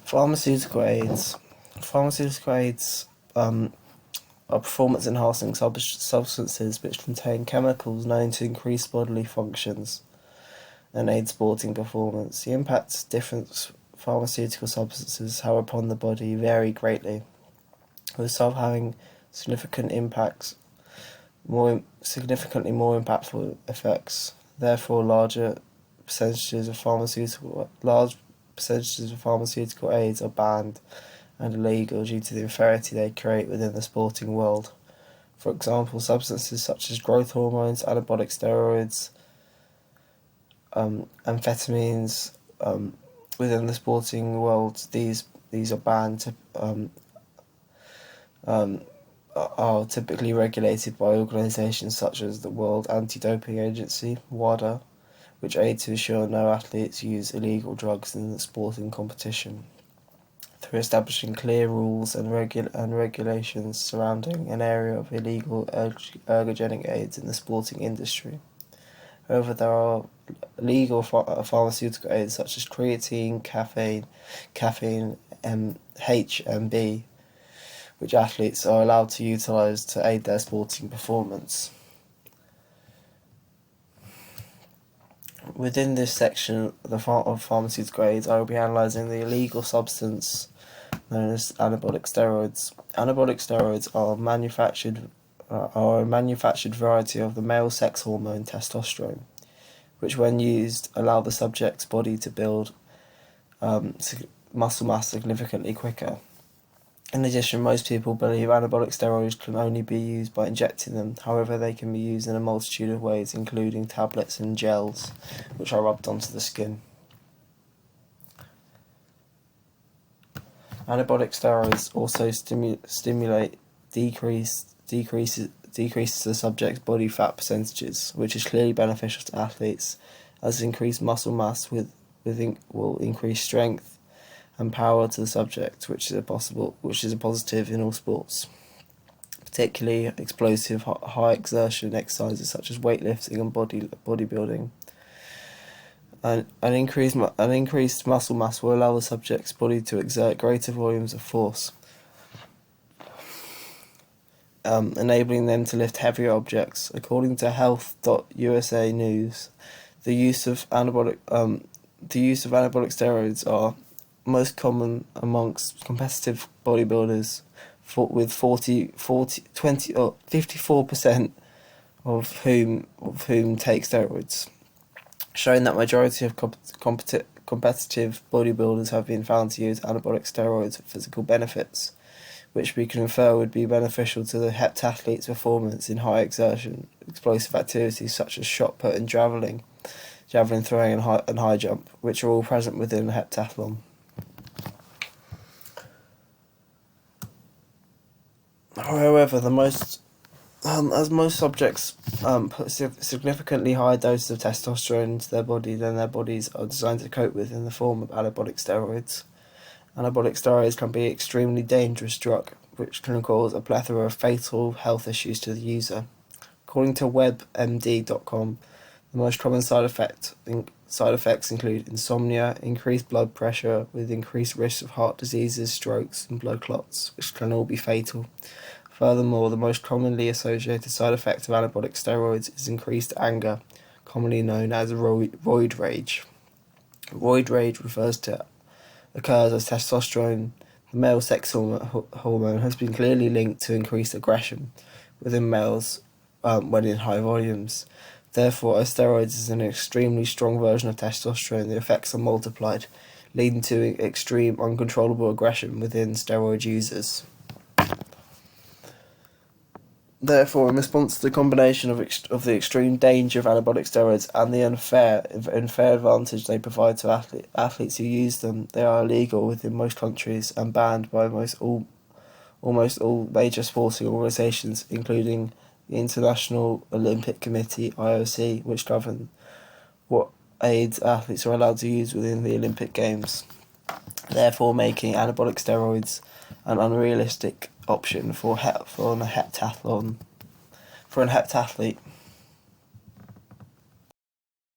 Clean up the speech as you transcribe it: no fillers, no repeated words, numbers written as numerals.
Pharmaceutical aids. Pharmaceutical aids are performance-enhancing substances which contain chemicals known to increase bodily functions and aid sporting performance. The impacts of different pharmaceutical substances have upon the body vary greatly, with some having significantly more impactful effects. Therefore, large percentages of pharmaceutical aids are banned and illegal due to the inferiority they create within the sporting world. For example, substances such as growth hormones, anabolic steroids, amphetamines within the sporting world, these are banned. Are typically regulated by organisations such as the World Anti-Doping Agency (WADA), which aid to ensure no athletes use illegal drugs in the sporting competition, through establishing clear rules and regulations surrounding an area of illegal ergogenic aids in the sporting industry. However, there are legal pharmaceutical aids such as creatine, caffeine, HMB, which athletes are allowed to utilise to aid their sporting performance. Within this section of pharmaceutical aids, I will be analysing the illegal substance known as anabolic steroids. Anabolic steroids are a manufactured variety of the male sex hormone testosterone, which when used allow the subject's body to build muscle mass significantly quicker. In addition, most people believe anabolic steroids can only be used by injecting them. However, they can be used in a multitude of ways, including tablets and gels, which are rubbed onto the skin. Anabolic steroids also decreases the subject's body fat percentages, which is clearly beneficial to athletes, as increased muscle mass will increase strength and power to the subject, which is a positive in all sports, particularly explosive high exertion exercises such as weightlifting and bodybuilding. An increased muscle mass will allow the subject's body to exert greater volumes of force, enabling them to lift heavier objects. According to Health.USA News, the use of anabolic steroids are most common amongst competitive bodybuilders, with 54% of whom take steroids, showing that majority of competitive bodybuilders have been found to use anabolic steroids for physical benefits, which we can infer would be beneficial to the heptathlete's performance in high exertion, explosive activities such as shot put and javelin throwing and high jump, which are all present within the heptathlon. However, most subjects put significantly higher doses of testosterone into their body than their bodies are designed to cope with in the form of anabolic steroids. Anabolic steroids can be an extremely dangerous drug, which can cause a plethora of fatal health issues to the user. According to WebMD.com, the most common side effects include insomnia, increased blood pressure with increased risk of heart diseases, strokes, and blood clots, which can all be fatal. Furthermore, the most commonly associated side effect of anabolic steroids is increased anger, commonly known as roid rage. Roid rage occurs as testosterone, the male sex hormone, has been clearly linked to increased aggression within males when in high volumes. Therefore, as steroids is an extremely strong version of testosterone, the effects are multiplied, leading to extreme uncontrollable aggression within steroid users. Therefore, in response to the combination of the extreme danger of anabolic steroids and the unfair advantage they provide to athletes who use them, they are illegal within most countries and banned by almost all major sporting organisations, including the International Olympic Committee (IOC), which govern what aids athletes are allowed to use within the Olympic Games, therefore making anabolic steroids an unrealistic option for an heptathlete.